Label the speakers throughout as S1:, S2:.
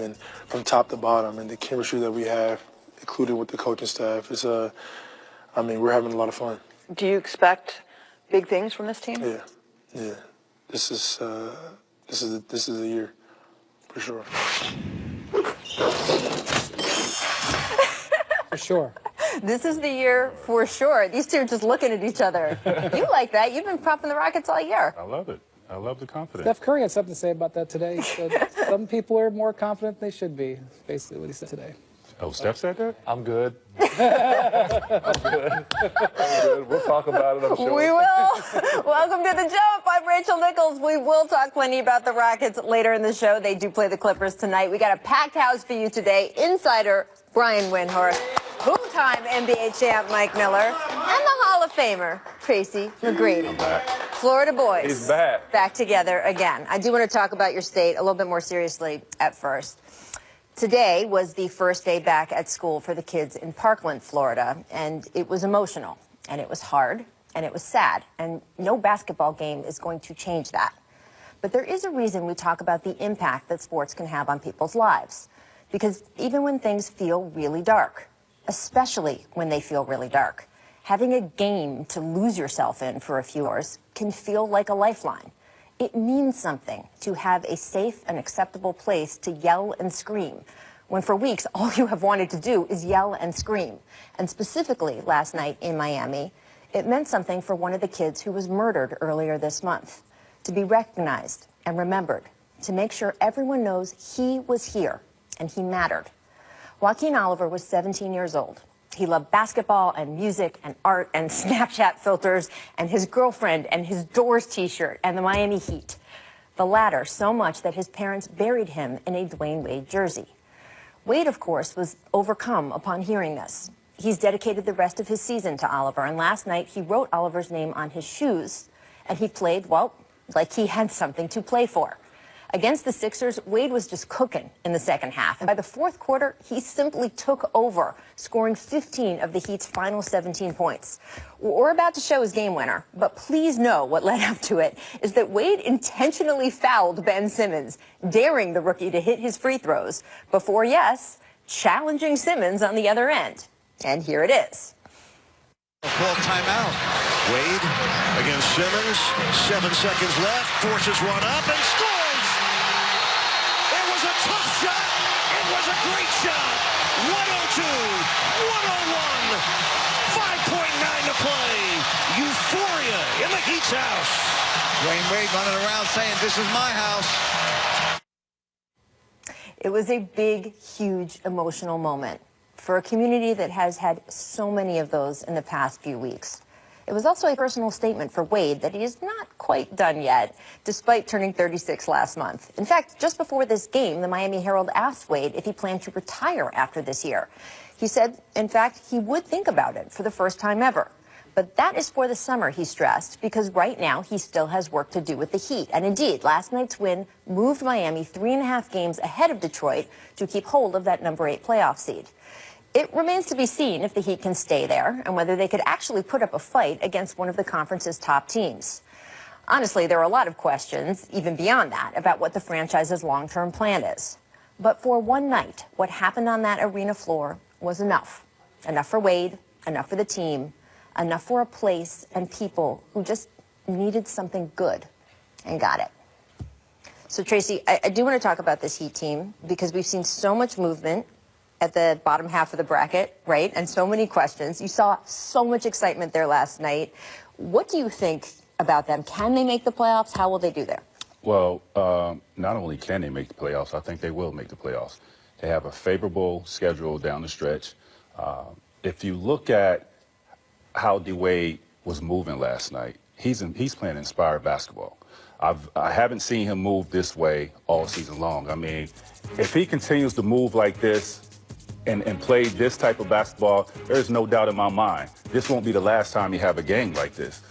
S1: and from top to bottom, and the chemistry that we have, including with the coaching staff, is I mean, we're having a lot of fun.
S2: Do you expect big things from this team?
S1: Yeah. This is a year for sure.
S3: For sure.
S2: This is the year for sure. These two are just looking at each other. You like that. You've been propping the Rockets all year.
S4: I love it. I love the confidence.
S3: Steph Curry had something to say about that today. He said some people are more confident than they should be. That's basically what he said today.
S4: Oh, Steph said that?
S5: I'm good. I'm good. We'll talk about it, I'm sure.
S2: We will. Welcome to The Jump. I'm Rachel Nichols. We will talk plenty about the Rockets later in the show. They do play the Clippers tonight. We got a packed house for you today. Insider Brian Windhorst, two-time NBA champ Mike Miller, and the Hall of Famer Tracy McGrady. Florida boys.
S5: He's back.
S2: Back together again. I do want to talk about your state a little bit more seriously at first. Today was the first day back at school for the kids in Parkland, Florida, and it was emotional, and it was hard, and it was sad, and no basketball game is going to change that. But there is a reason we talk about the impact that sports can have on people's lives, because even when things feel really dark, especially when they feel really dark, having a game to lose yourself in for a few hours can feel like a lifeline. It means something to have a safe and acceptable place to yell and scream, when for weeks all you have wanted to do is yell and scream. And specifically last night in Miami, it meant something for one of the kids who was murdered earlier this month, to be recognized and remembered, to make sure everyone knows he was here and he mattered. Joaquin Oliver was 17 years old. He loved basketball and music and art and Snapchat filters and his girlfriend and his Doors t-shirt and the Miami Heat. The latter so much that his parents buried him in a Dwayne Wade jersey. Wade, of course, was overcome upon hearing this. He's dedicated the rest of his season to Oliver, and last night he wrote Oliver's name on his shoes, and he played, well, like he had something to play for. Against the Sixers, Wade was just cooking in the second half. And by the fourth quarter, he simply took over, scoring 15 of the Heat's final 17 points. We're about to show his game winner, but please know what led up to it is that Wade intentionally fouled Ben Simmons, daring the rookie to hit his free throws before, yes, challenging Simmons on the other end. And here it is.
S6: Call timeout. Wade against Simmons. 7 seconds left. Forces one up and scores! A tough shot. It was a great shot. 102, 101, 5.9 to play. Euphoria in the Heat's house. Dwayne Wade running around saying, "This is my house."
S2: It was a big, huge emotional moment for a community that has had so many of those in the past few weeks. It was also a personal statement for Wade that he is not quite done yet, despite turning 36 last month. In fact, just before this game, the Miami Herald asked Wade if he planned to retire after this year. He said, in fact, he would think about it for the first time ever. But that is for the summer, he stressed, because right now he still has work to do with the Heat. And indeed, last night's win moved Miami 3.5 games ahead of Detroit to keep hold of that number 8 playoff seed. It remains to be seen if the Heat can stay there and whether they could actually put up a fight against one of the conference's top teams. Honestly, there are a lot of questions, even beyond that, about what the franchise's long-term plan is. But for one night, what happened on that arena floor was enough. Enough for Wade, enough for the team, enough for a place and people who just needed something good and got it. So, Tracy, I do want to talk about this Heat team because we've seen so much movement at the bottom half of the bracket, right? And so many questions. You saw so much excitement there last night. What do you think about them? Can they make the playoffs? How will they do there?
S4: Well, not only can they make the playoffs, I think they will make the playoffs. They have a favorable schedule down the stretch. If you look at how D-Wade was moving last night, he's playing inspired basketball. I haven't seen him move this way all season long. I mean, if he continues to move like this, and play this type of basketball, there's no doubt in my mind this won't be the last time you have a game like this.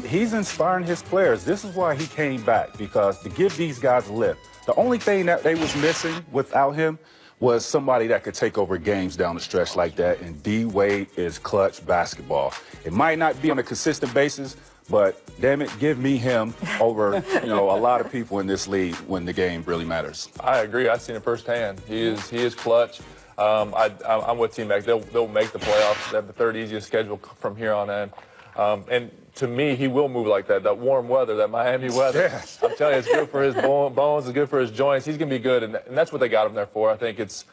S4: He's inspiring his players. This is why he came back, because to give these guys a lift. The only thing that they was missing without him was somebody that could take over games down the stretch like that, and D-Wade is clutch basketball. It might not be on a consistent basis, But damn it, give me him over, a lot of people in this league when the game really matters.
S5: I agree. I've seen it firsthand. He is clutch. I'm with T-Mac. They'll make the playoffs. They have the third easiest schedule from here on in. And to me, he will move like that. That warm weather, that Miami weather.
S4: Yes.
S5: I'm telling you, it's good for his bones. It's good for his joints. He's going to be good, and that's what they got him there for. I think it's,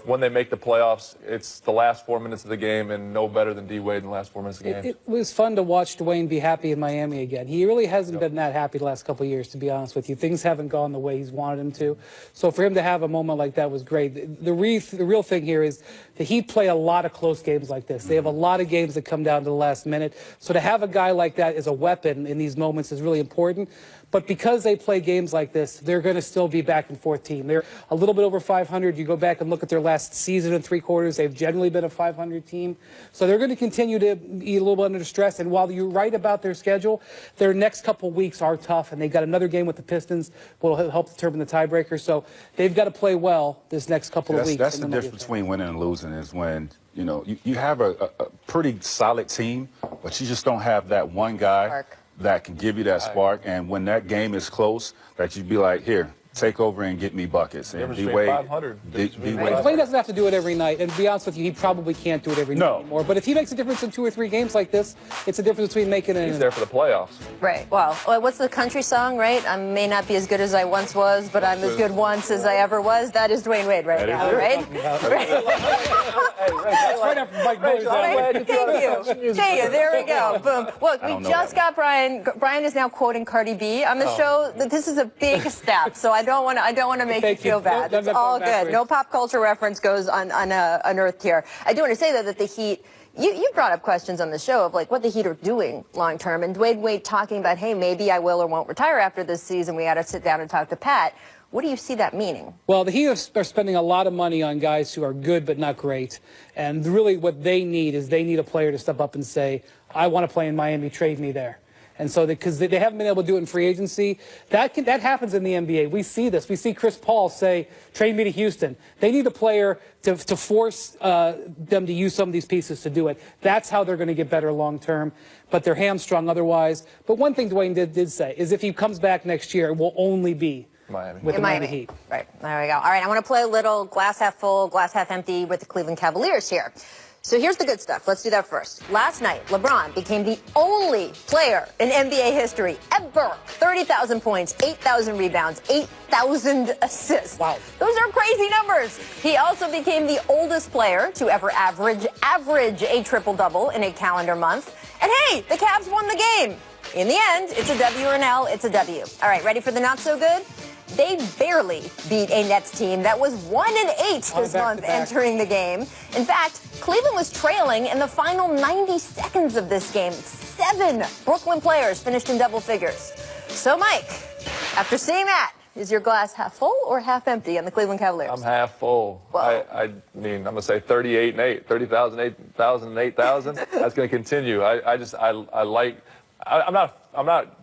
S5: when they make the playoffs, it's the last 4 minutes of the game, and no better than D-Wade in the last 4 minutes of the game.
S3: It was fun to watch Dwayne be happy in Miami again. He really hasn't been that happy the last couple of years, to be honest with you. Things haven't gone the way he's wanted them to. So for him to have a moment like that was great. The real thing here is the Heat play a lot of close games like this. They have a lot of games that come down to the last minute. So to have a guy like that as a weapon in these moments is really important. But because they play games like this, they're going to still be back and forth team. They're a little bit over 500. You go back and look at their last season and 3 quarters, they've generally been a 500 team. So they're going to continue to be a little bit under stress. And while you're right about their schedule, their next couple weeks are tough. And they've got another game with the Pistons will help determine the tiebreaker. So they've got to play well this next couple of weeks.
S4: That's the difference between winning and losing is when, you have a pretty solid team, but you just don't have that one guy that can give you that spark, and when that game is close, that you'd be like, here, take over and get me buckets. And D-Wade,
S3: Dwayne doesn't have to do it every night, and to be honest with you, he probably can't do it every night anymore. But if he makes a difference in 2 or 3 games like this, it's a difference between making it.
S5: He's there for the playoffs.
S2: Right. Well, what's the country song, right? I may not be as good as I once was, but I'm as good once as I ever was. That is Dwayne Wade right now, right?
S3: That's right after Mike Miller's
S2: Thank you. There we go. Boom. Look, we just got Brian. Brian is now quoting Cardi B on the show. This is a big step, so I don't want to make you feel bad. It's all good. No pop culture reference goes unearthed here. I do want to say, though, that the Heat, you brought up questions on the show of like what the Heat are doing long term, and Dwayne Wade talking about, hey, maybe I will or won't retire after this season. We got to sit down and talk to Pat. What do you see that meaning? Well,
S3: the Heat are spending a lot of money on guys who are good but not great. And really what they need is they need a player to step up and say, I want to play in Miami, trade me there. And so because they haven't been able to do it in free agency, that happens in the NBA. We see this. We see Chris Paul say, trade me to Houston. They need a player to force them to use some of these pieces to do it. That's how they're going to get better long term. But they're hamstrung otherwise. But one thing Dwayne did say is if he comes back next year, it will only be
S5: Miami.
S3: With the Miami Heat.
S2: Right. There we go. All right. I want to play a little glass half full, glass half empty with the Cleveland Cavaliers here. So here's the good stuff. Let's do that first. Last night, LeBron became the only player in NBA history ever. 30,000 points, 8,000 rebounds, 8,000 assists. Wow. Those are crazy numbers. He also became the oldest player to ever average a triple-double in a calendar month. And hey, the Cavs won the game. In the end, it's a W or an L. It's a W. All right, ready for the not so good? They barely beat a Nets team that was 1-8 this month entering the game. In fact, Cleveland was trailing in the final 90 seconds of this game. 7 Brooklyn players finished in double figures. So, Mike, after seeing that, is your glass half full or half empty on the Cleveland Cavaliers?
S5: I'm half full. I mean, I'm going to say 38 and 8. 30,000, 8,000, and 8,000. That's going to continue. I'm not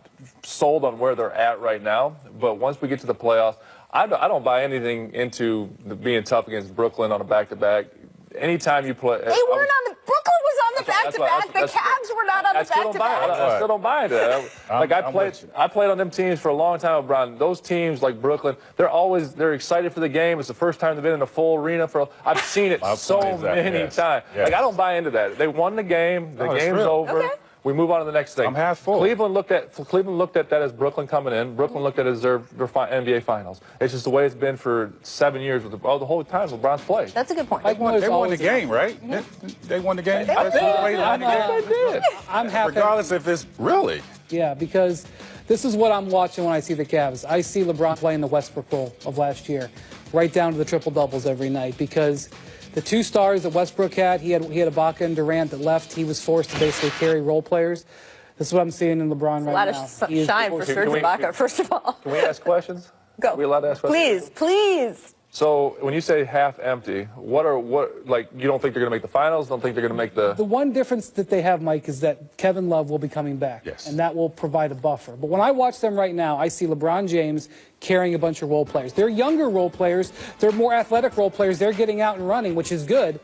S5: sold on where they're at right now, but once we get to the playoffs, I don't buy anything into being tough against Brooklyn on a back-to-back. Anytime you play,
S2: Brooklyn was on the back-to-back. The Cavs were not on the back-to-back.
S5: I still don't buy into that. I played on them teams for a long time, Brian. Those teams like Brooklyn, they're excited for the game. It's the first time they've been in a full arena I've seen it so many times. Yes. I don't buy into that. They won the game. The game's over. Okay. We move on to the next thing.
S4: I'm half full.
S5: Cleveland looked at that as Brooklyn coming in. Brooklyn looked at it as their NBA Finals. It's just the way it's been for 7 years with the whole time LeBron's played.
S2: That's a good point.
S4: They won the game, right? Mm-hmm. They won the game.
S5: I did.
S3: I'm happy.
S4: Regardless if it's really.
S3: Yeah, because this is what I'm watching when I see the Cavs. I see LeBron playing the Westbrook role of last year, right down to the triple-doubles every night, because the 2 stars that Westbrook had, he had Ibaka and Durant that left. He was forced to basically carry role players. This is what I'm seeing in LeBron right now.
S2: A lot of shine for Serge Ibaka, first of all.
S5: Can we ask questions?
S2: Go.
S5: Are we allowed to ask questions?
S2: Please.
S5: So when you say half empty, you don't think they're going to make the finals? Don't think they're going to make the...
S3: The one difference that they have, Mike, is that Kevin Love will be coming back.
S4: Yes.
S3: And that will provide a buffer. But when I watch them right now, I see LeBron James carrying a bunch of role players. They're younger role players. They're more athletic role players. They're getting out and running, which is good.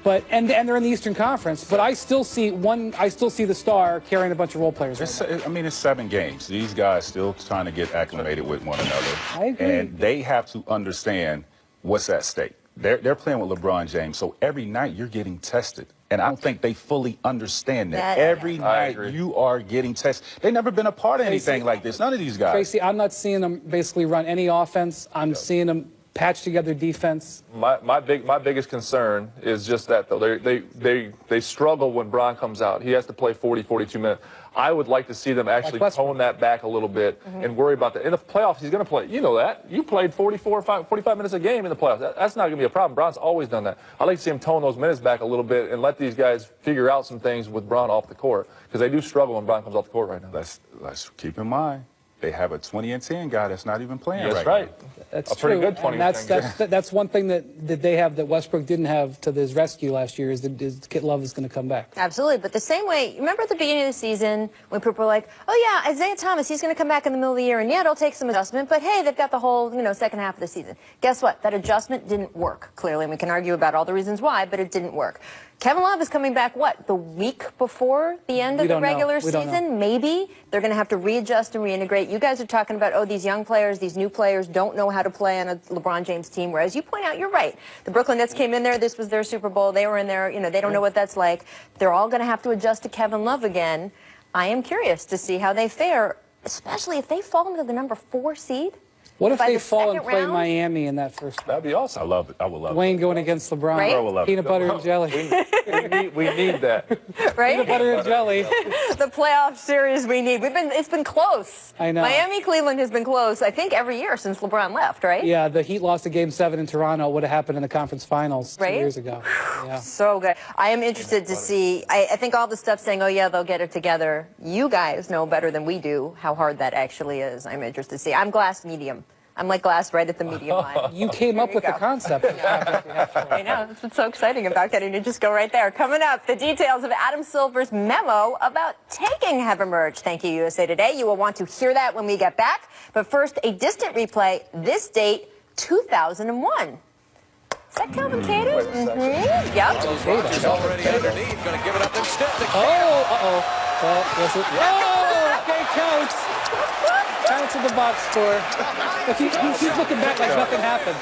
S3: But and they're in the Eastern Conference. But I still see the star carrying a bunch of role players.
S4: I mean, it's 7 games. These guys still trying to get acclimated with one another.
S3: I agree.
S4: And they have to understand what's at stake. They're playing with LeBron James, so every night you're getting tested. And I don't think they fully understand that. Every night you are getting tested. They've never been a part of anything like this. None of these guys.
S3: Tracy, I'm not seeing them basically run any offense. I'm seeing them patch together defense.
S5: My biggest concern is just that, though. They struggle when Bron comes out. He has to play 40, 42 minutes. I would like to see them actually tone that back a little bit and worry about that. In the playoffs, he's going to play. You know that. You played 45 minutes a game in the playoffs. That's not going to be a problem. Bron's always done that. I'd like to see him tone those minutes back a little bit and let these guys figure out some things with Bron off the court, because they do struggle when Bron comes off the court right now.
S4: Let's keep in mind, they have a 20-10 guy that's not even playing
S5: That's
S4: right
S5: right.
S4: now.
S3: That's
S5: a pretty
S3: true.
S5: good 20.
S3: And that's one thing that they have that Westbrook didn't have to his rescue last year is Kit Love is going to come back.
S2: Absolutely, but the same way, remember at the beginning of the season when people were like, oh yeah, Isaiah Thomas, he's going to come back in the middle of the year, and yeah, it'll take some adjustment, but hey, they've got the whole, second half of the season. Guess what? That adjustment didn't work, clearly, and we can argue about all the reasons why, but it didn't work. Kevin Love is coming back, what, the week before the end of the regular season? Maybe. They're going to have to readjust and reintegrate. You guys are talking about, oh, these young players, these new players don't know how to play on a LeBron James team, whereas you point out, you're right. The Brooklyn Nets came in there, this was their Super Bowl, they were in there, they don't know what that's like. They're all going to have to adjust to Kevin Love again. I am curious to see how they fare, especially if they fall into the number 4 seed.
S3: What if they fall and play Miami in that first round?
S5: That'd be awesome.
S4: I love it. I would love it.
S3: Wayne going against LeBron.
S2: Right?
S3: Peanut butter and jelly.
S5: We need that.
S2: Right?
S3: Peanut butter and jelly.
S2: The playoff series we need. It's been close.
S3: I know.
S2: Miami, Cleveland has been close, I think, every year since LeBron left, right?
S3: Yeah, the Heat lost a Game 7 in Toronto. It would have happened in the conference finals 2 years ago. Yeah.
S2: So good. I am interested to see. I think all the stuff saying, oh, yeah, they'll get it together. You guys know better than we do how hard that actually is. I'm interested to see. I'm glass medium. I'm like glass right at the medium line.
S3: You came up with the concept.
S2: I know. That's what's so exciting about getting to just go right there. Coming up, the details of Adam Silver's memo about taking have emerged. Thank you, USA Today. You will want to hear that when we get back. But first, a distant replay. This date, 2001. Is that Kelvin Cater? Yep.
S6: Rodgers already underneath, going to give it up instead.
S3: Okay, counts. Counts in the box score. He's looking back like nothing happened.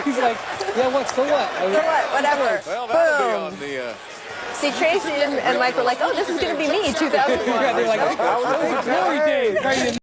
S3: He's like, yeah, what? So what?
S2: So what? Whatever.
S6: Well, that'll be on the...
S2: See, Tracy and Mike were like, oh, this is going to be me, 2001.
S3: Yeah, they're like, glory days.